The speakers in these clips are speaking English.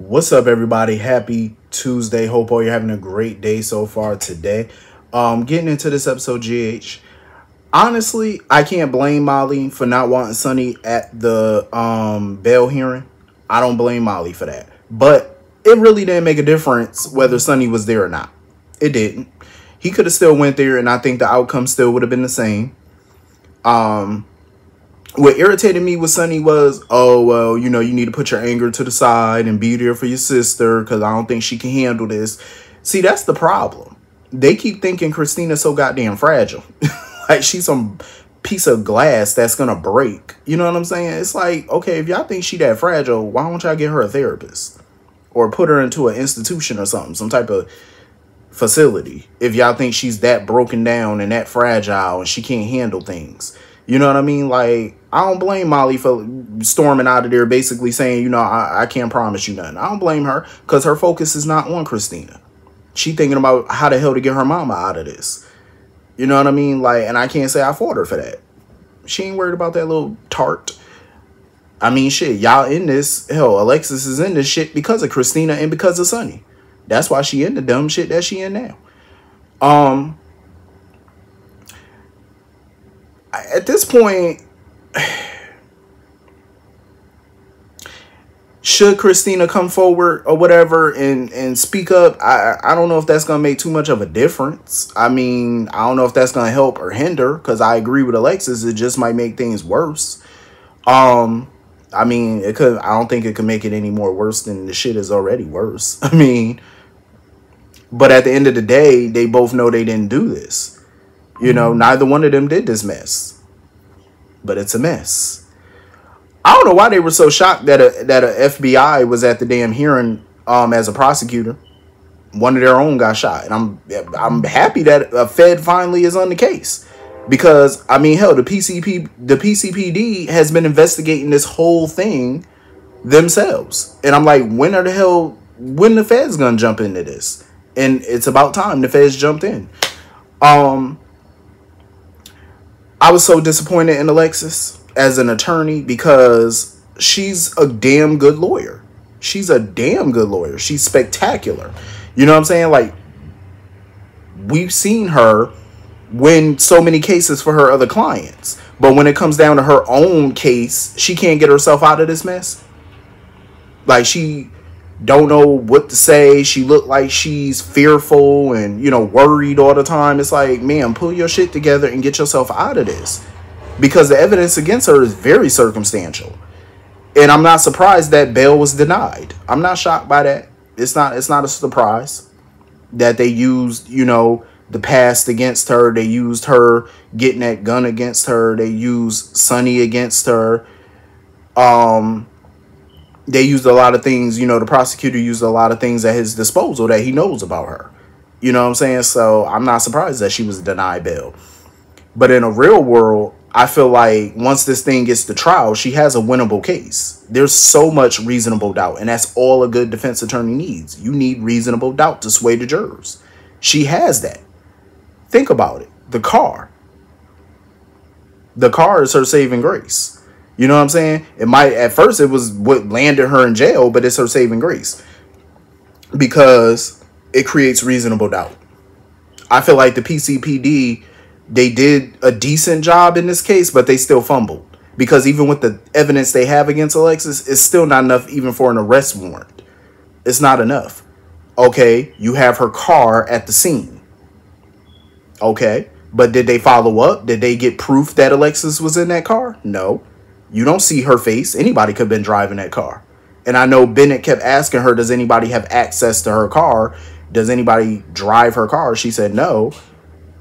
What's up, everybody? Happy Tuesday. Hope all you're having a great day so far today. Getting into this episode, GH. Honestly, I can't blame Molly for not wanting Sonny at the bail hearing. I don't blame Molly for that. But it really didn't make a difference whether Sonny was there or not. It didn't. He could have still went there, and I think the outcome still would have been the same. What irritated me with Sonny was, oh, well, you need to put your anger to the side and be there for your sister because I don't think she can handle this. See, that's the problem. They keep thinking Christina's so goddamn fragile. Like she's some piece of glass that's going to break. You know what I'm saying? It's like, okay, if y'all think she that fragile, why don't y'all get her a therapist? Or put her into an institution or something, some type of facility. If y'all think she's that broken down and that fragile and she can't handle things. You know what I mean? Like, I don't blame Molly for storming out of there basically saying, I can't promise you nothing. I don't blame her because her focus is not on Christina. She thinking about how the hell to get her mama out of this. You know what I mean? Like, and I can't say I fought her for that. She ain't worried about that little tart. I mean, shit, y'all in this. Hell, Alexis is in this shit because of Christina and because of Sonny. That's why she in the dumb shit that she in now. At this point, should Christina come forward or whatever and speak up? I don't know if that's going to make too much of a difference. I mean, I don't know if that's going to help or hinder because I agree with Alexis. It just might make things worse. I mean, it could. I don't think it could make it any more worse than the shit is already worse. I mean, but at the end of the day, they both know they didn't do this. Neither one of them did this mess. But it's a mess. I don't know why they were so shocked that a FBI was at the damn hearing as a prosecutor. One of their own got shot. And I'm happy that a Fed finally is on the case. Because, I mean, hell, the PCPD has been investigating this whole thing themselves. And I'm like, when the Fed's gonna jump into this? And it's about time the Feds jumped in. I was so disappointed in Alexis as an attorney because she's a damn good lawyer. She's a damn good lawyer. She's spectacular. You know what I'm saying? Like, we've seen her win so many cases for her other clients. But when it comes down to her own case, she can't get herself out of this mess. Like, she don't know what to say. She looked like she's fearful and, worried all the time. It's like, man, pull your shit together and get yourself out of this. Because the evidence against her is very circumstantial. And I'm not surprised that bail was denied. I'm not shocked by that. It's not a surprise that they used, the past against her. They used her getting that gun against her. They used Sonny against her. They used a lot of things, the prosecutor used a lot of things at his disposal that he knows about her. You know what I'm saying? So I'm not surprised that she was denied bail. But in a real world, I feel like once this thing gets to trial, she has a winnable case. There's so much reasonable doubt, and that's all a good defense attorney needs. You need reasonable doubt to sway the jurors. She has that. Think about it. The car is her saving grace. You know what I'm saying? At first it was what landed her in jail, but it's her saving grace because it creates reasonable doubt. I feel like the PCPD, they did a decent job in this case, but they still fumbled because even with the evidence they have against Alexis, it's still not enough even for an arrest warrant. It's not enough. Okay, you have her car at the scene. Okay, but did they follow up? Did they get proof that Alexis was in that car? No. You don't see her face. Anybody could have been driving that car. And I know Bennett kept asking her, does anybody have access to her car? Does anybody drive her car? She said no.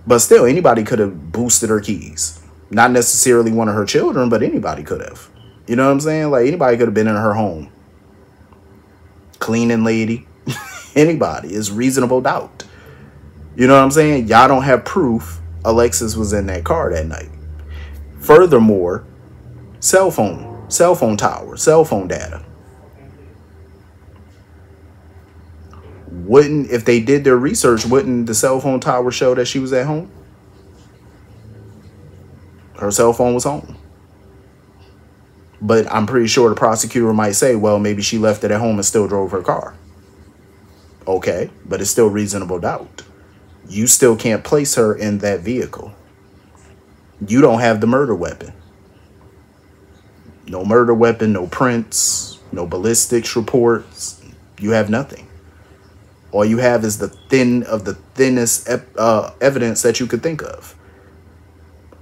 But still, anybody could have boosted her keys. Not necessarily one of her children, but anybody could have. You know what I'm saying? Like, anybody could have been in her home. Cleaning lady. Anybody. It's reasonable doubt. You know what I'm saying? Y'all don't have proof Alexis was in that car that night. Furthermore, cell phone tower, cell phone data. If they did their research, wouldn't the cell phone tower show that she was at home? Her cell phone was home. But I'm pretty sure the prosecutor might say, well, maybe she left it at home and still drove her car. Okay, but it's still reasonable doubt. You still can't place her in that vehicle. You don't have the murder weapon. No murder weapon, no prints, no ballistics reports. You have nothing. All you have is the thinnest evidence that you could think of.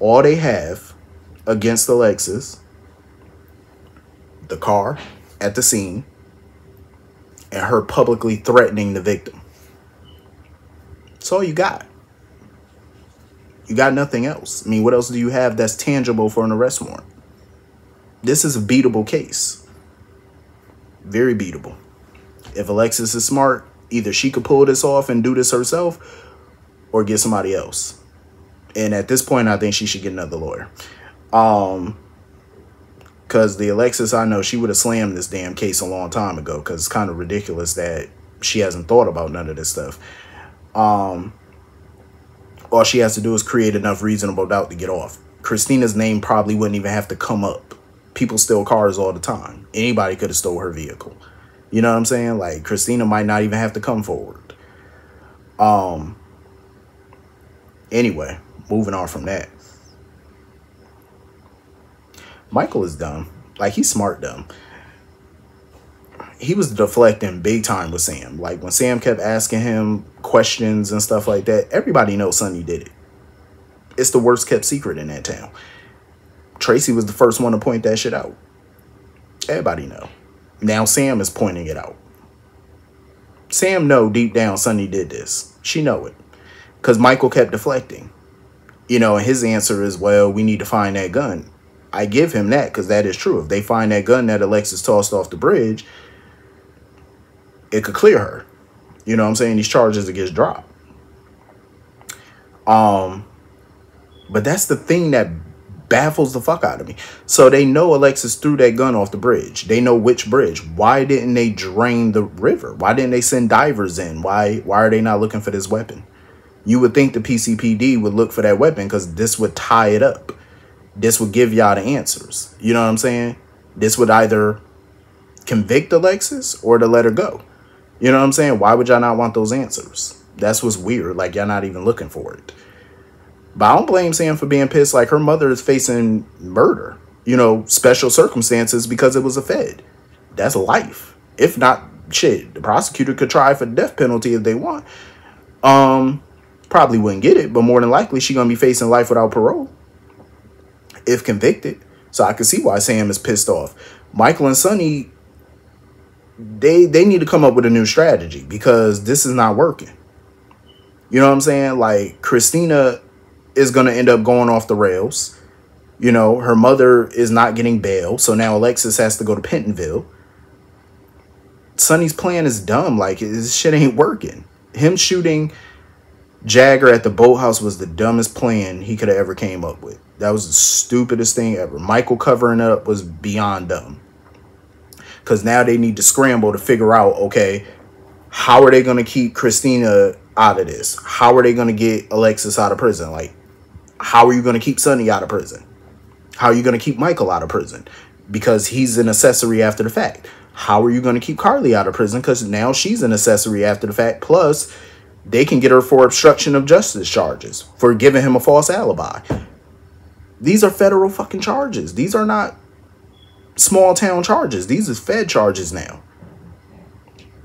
All they have against Alexis, the car at the scene, and her publicly threatening the victim. That's all you got. You got nothing else. I mean, what else do you have that's tangible for an arrest warrant? This is a beatable case. Very beatable. If Alexis is smart, either she could pull this off and do this herself or get somebody else. And at this point, I think she should get another lawyer. Because the Alexis I know, she would have slammed this damn case a long time ago, because it's kind of ridiculous that she hasn't thought about none of this stuff. All she has to do is create enough reasonable doubt to get off. Christina's name probably wouldn't even have to come up. People steal cars all the time. Anybody could have stole her vehicle. You know what I'm saying? Like, Christina might not even have to come forward. Anyway, moving on from that. Michael is dumb. Like, he's smart dumb. He was deflecting big time with Sam. Like, when Sam kept asking him questions and stuff like that, everybody knows Sonny did it. It's the worst kept secret in that town. Tracy was the first one to point that shit out. Everybody know. Now Sam is pointing it out. Sam know deep down Sonny did this. She know it. Because Michael kept deflecting. You know, and his answer is, well, we need to find that gun. I give him that, because that is true. If they find that gun that Alexis tossed off the bridge, it could clear her. You know what I'm saying? These charges that gets dropped. But that's the thing that baffles the fuck out of me. So they know Alexis threw that gun off the bridge. They know which bridge. Why didn't they drain the river? Why didn't they send divers in? Why are they not looking for this weapon? You would think the PCPD would look for that weapon, because this would tie it up. This would give y'all the answers. You know what I'm saying? This would either convict Alexis or to let her go. You know what I'm saying? Why would y'all not want those answers? That's what's weird. Like, y'all not even looking for it. But I don't blame Sam for being pissed. Like, her mother is facing murder. You know, special circumstances because it was a Fed. That's life. If not, shit, the prosecutor could try for the death penalty if they want. Probably wouldn't get it, but more than likely she gonna be facing life without parole if convicted. So I can see why Sam is pissed off. Michael and Sonny, they need to come up with a new strategy, because this is not working. You know what I'm saying? Like, Christina is going to end up going off the rails. You know, her mother is not getting bail, so now Alexis has to go to Pentonville. Sonny's plan is dumb. Like, this shit ain't working. Him shooting Jagger at the boathouse was the dumbest plan he could have ever came up with. That was the stupidest thing ever. Michael covering it up was beyond dumb. Because now they need to scramble to figure out, okay, how are they going to keep Christina out of this? How are they going to get Alexis out of prison? Like, how are you going to keep Sonny out of prison? How are you going to keep Michael out of prison? Because he's an accessory after the fact. How are you going to keep Carly out of prison? Because now she's an accessory after the fact. Plus, they can get her for obstruction of justice charges for giving him a false alibi. These are federal fucking charges. These are not small town charges. These are Fed charges now.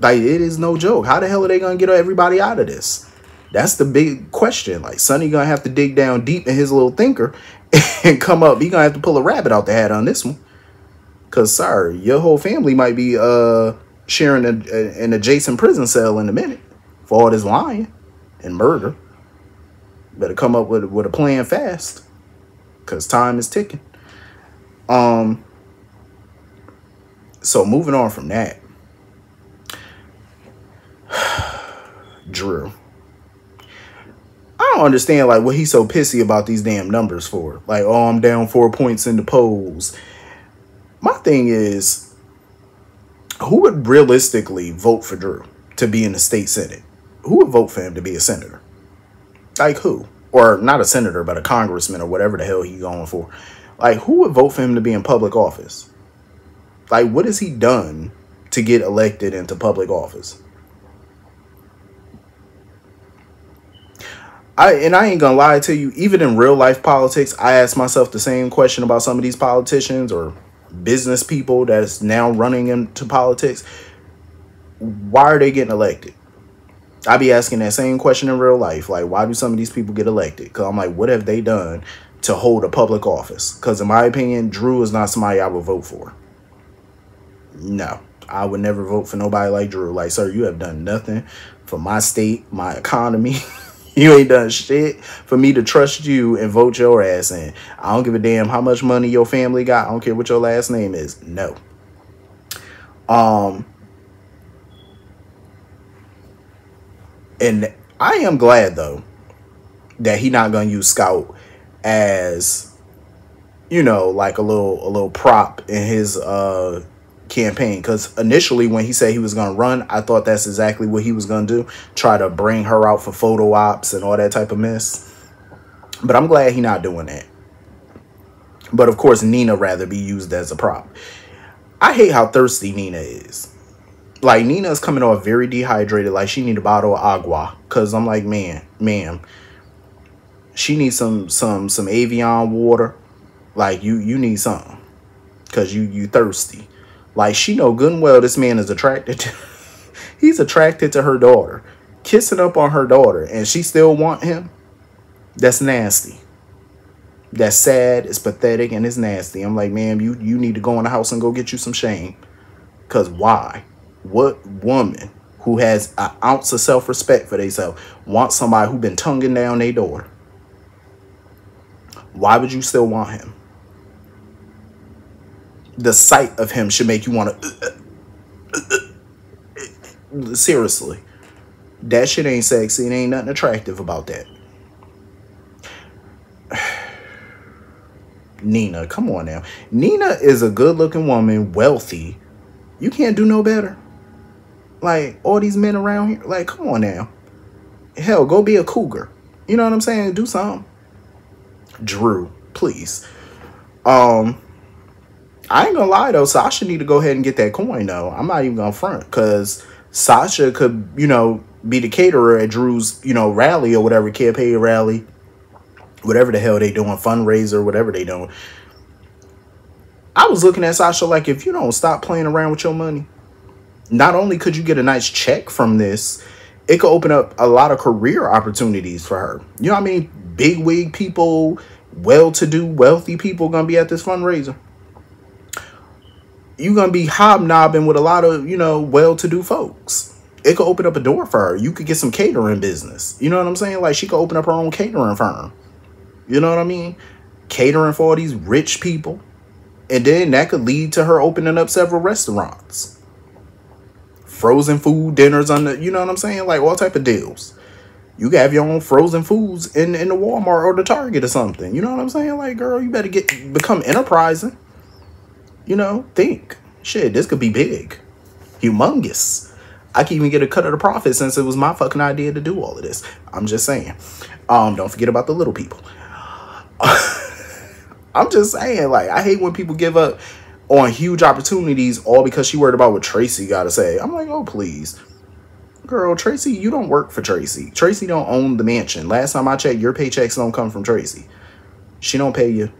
Like, it is no joke. How the hell are they going to get everybody out of this? That's the big question. Like, Sonny going to have to dig down deep in his little thinker and come up. He going to have to pull a rabbit out the hat on this one. Because, sorry, your whole family might be sharing an adjacent prison cell in a minute for all this lying and murder. Better come up with a plan fast, because time is ticking. So moving on from that, Drew. I don't understand, like, what he's so pissy about these damn numbers for. Like, oh, I'm down 4 points in the polls. My thing is, who would realistically vote for Drew to be in the state senate? Who would vote for him to be a senator? Like, who? Or not a senator, but a congressman or whatever the hell he's going for. Like, who would vote for him to be in public office? Like, what has he done to get elected into public office? I ain't gonna lie to you, even in real life politics, I ask myself the same question about some of these politicians or business people that's now running into politics. Why are they getting elected? I be asking that same question in real life. Like, why do some of these people get elected? Because I'm like, what have they done to hold a public office? Because in my opinion, Drew is not somebody I would vote for. No, I would never vote for nobody like Drew. Like, sir, you have done nothing for my state, my economy. You ain't done shit for me to trust you and vote your ass in. I don't give a damn how much money your family got. I don't care what your last name is. No. And I am glad, though, that he not going to use Scout as, you know, like a little prop in his campaign. Because initially when he said he was going to run, I thought that's exactly what he was going to do. Try to bring her out for photo ops and all that type of mess. But I'm glad he not doing that. But of course, Nina rather be used as a prop. I hate how thirsty Nina is. Like, Nina is coming off very dehydrated. Like, she need a bottle of agua. Because I'm like, ma'am, she needs some Avion water. Like, you need something. Because you thirsty. Like, she know good and well this man is attracted to... He's attracted to her daughter. Kissing up on her daughter. And she still want him? That's nasty. That's sad. It's pathetic. And it's nasty. I'm like, ma'am, you need to go in the house and go get you some shame. Because why? What woman who has an ounce of self-respect for themselves wants somebody who been tonguing down their door? Why would you still want him? The sight of him should make you want to... Seriously. That shit ain't sexy. And ain't nothing attractive about that. Nina, come on now. Nina is a good-looking woman, wealthy. You can't do no better. Like, all these men around here, like, come on now. Hell, go be a cougar. You know what I'm saying? Do something. Drew, please. I ain't gonna lie, though. Sasha need to go ahead and get that coin, though. I'm not even gonna front, because Sasha could, you know, be the caterer at Drew's, you know, rally or whatever, campaign rally. Whatever the hell they doing, fundraiser, whatever they doing. I was looking at Sasha like, if you don't stop playing around with your money, not only could you get a nice check from this, it could open up a lot of career opportunities for her. You know what I mean? Big wig people, well-to-do, wealthy people gonna be at this fundraiser. You're gonna be hobnobbing with a lot of, you know, well-to-do folks. It could open up a door for her. You could get some catering business. You know what I'm saying? Like, she could open up her own catering firm. You know what I mean? Catering for all these rich people. And then that could lead to her opening up several restaurants. Frozen food dinners on the, you know what I'm saying? Like, all type of deals. You can have your own frozen foods in the Walmart or the Target or something. You know what I'm saying? Like, girl, you better become enterprising. You know, think. Shit, this could be big. Humongous. I can even get a cut of the profit since it was my fucking idea to do all of this. I'm just saying. Don't forget about the little people. I'm just saying, like, I hate when people give up on huge opportunities all because she worried about what Tracy got to say. I'm like, oh, please. Girl, Tracy, you don't work for Tracy. Tracy don't own the mansion. Last time I checked, your paychecks don't come from Tracy. She don't pay you.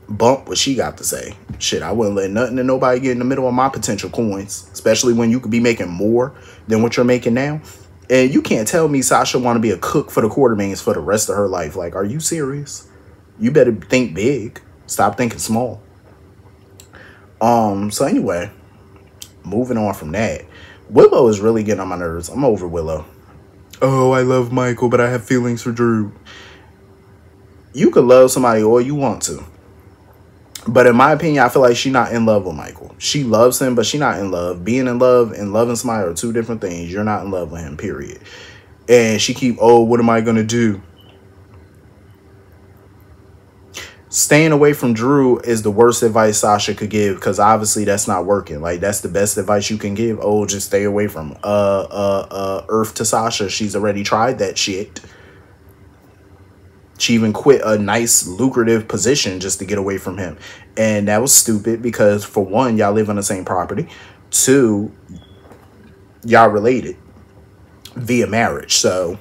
Bump what she got to say. Shit, I wouldn't let nothing and nobody get in the middle of my potential coins, especially when you could be making more than what you're making now. And you can't tell me Sasha want to be a cook for the Quartermains for the rest of her life. Like, are you serious? You better think big. Stop thinking small. So anyway, moving on from that. Willow is really getting on my nerves. I'm over Willow. Oh, I love Michael, but I have feelings for Drew. You could love somebody all you want to. But in my opinion, I feel like she's not in love with Michael. She loves him, but she's not in love. Being in love and loving somebody are two different things. You're not in love with him, period. And she keep, oh, what am I going to do? Staying away from Drew is the worst advice Sasha could give, because obviously that's not working. Like, that's the best advice you can give. Oh, just stay away from Earth to Sasha. She's already tried that shit. She even quit a nice, lucrative position just to get away from him. And that was stupid because, for one, y'all live on the same property. Two, y'all related via marriage. So,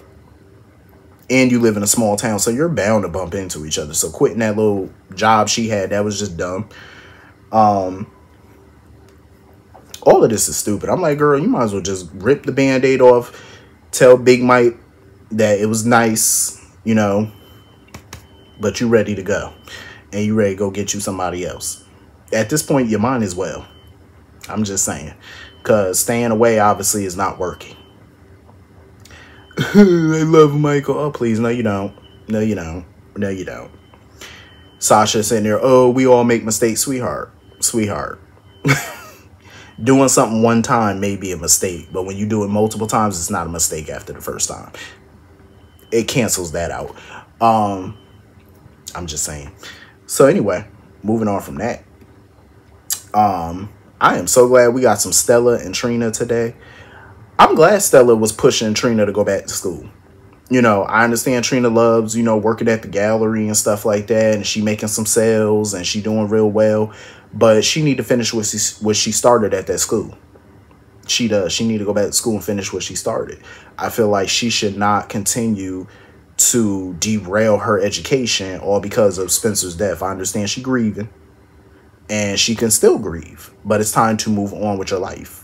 and you live in a small town, so you're bound to bump into each other. So quitting that little job she had, that was just dumb. All of this is stupid. I'm like, girl, you might as well just rip the Band-Aid off. Tell Big Mike that it was nice, you know, but you ready to go. And you ready to go get you somebody else. At this point, you might as well. I'm just saying. Because staying away, obviously, is not working. I love Michael. Oh, please. No, you don't. No, you don't. No, you don't. Sasha sitting there. Oh, we all make mistakes, sweetheart. Sweetheart. Doing something one time may be a mistake. But when you do it multiple times, it's not a mistake after the first time. It cancels that out. I'm just saying. So anyway, moving on from that. I am so glad we got some Stella and Trina today. I'm glad Stella was pushing Trina to go back to school. You know, I understand Trina loves, you know, working at the gallery and stuff like that. And she making some sales and she doing real well. But she need to finish what she started at that school. She does. She need to go back to school and finish what she started. I feel like she should not continue to derail her education all because of Spencer's death. I understand she grieving. And she can still grieve. But it's time to move on with your life.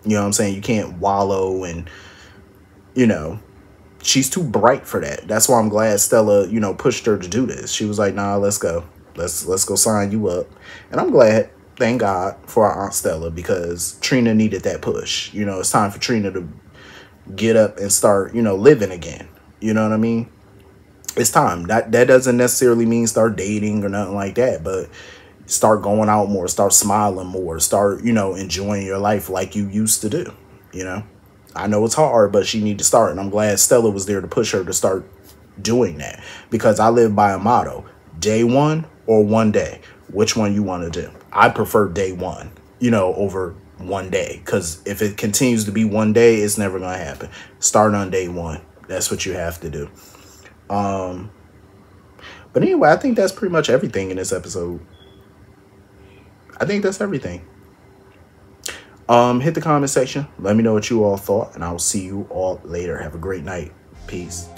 You know what I'm saying? You can't wallow and, you know, she's too bright for that. That's why I'm glad Stella, you know, pushed her to do this. She was like, nah, let's go. Let's go sign you up. And I'm glad, thank God, for our Aunt Stella, because Trina needed that push. You know, it's time for Trina to get up and start, you know, living again. You know what I mean? It's time. That doesn't necessarily mean start dating or nothing like that, but start going out more, start smiling more, start, you know, enjoying your life like you used to do. You know, I know it's hard, but she need to start. And I'm glad Stella was there to push her to start doing that, because I live by a motto: day one or one day. Which one you want to do? I prefer day one, you know, over one day, because if it continues to be one day, it's never going to happen. Start on day one. That's what you have to do. But anyway, I think that's pretty much everything in this episode. I think that's everything. Hit the comment section. Let me know what you all thought, and I will see you all later. Have a great night. Peace.